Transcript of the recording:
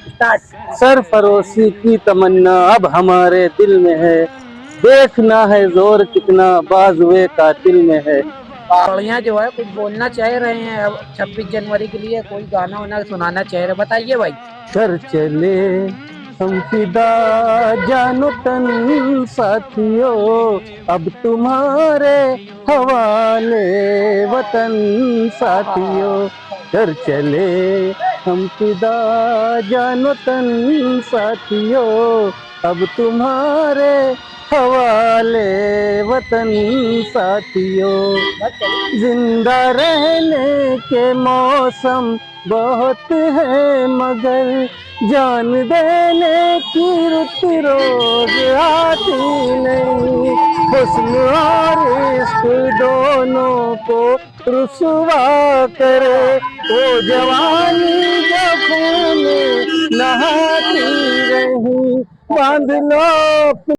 Start. सरफरोशी की तमन्ना अब हमारे दिल में है, देखना है जोर कितना बाजुए कातिल में है। बढ़िया जो है कुछ बोलना चाह रहे हैं अब 26 जनवरी के लिए, कोई गाना वाना सुनाना चाह रहे, बताइए भाई। कर चले हम फिदा जानो तन साथियों, अब तुम्हारे हवाले वतन साथियों। कर चले हम फिदा जानो तन साथियों, अब तुम्हारे हवाले वतन साथियों। जिंदा रहने के मौसम बहुत है मगर जान देने की रुत रोज आती नहीं। हुस्न और इश्क दोनों को रुसवा करे, वो जवानी जो खून में नहाती रही। बांध लो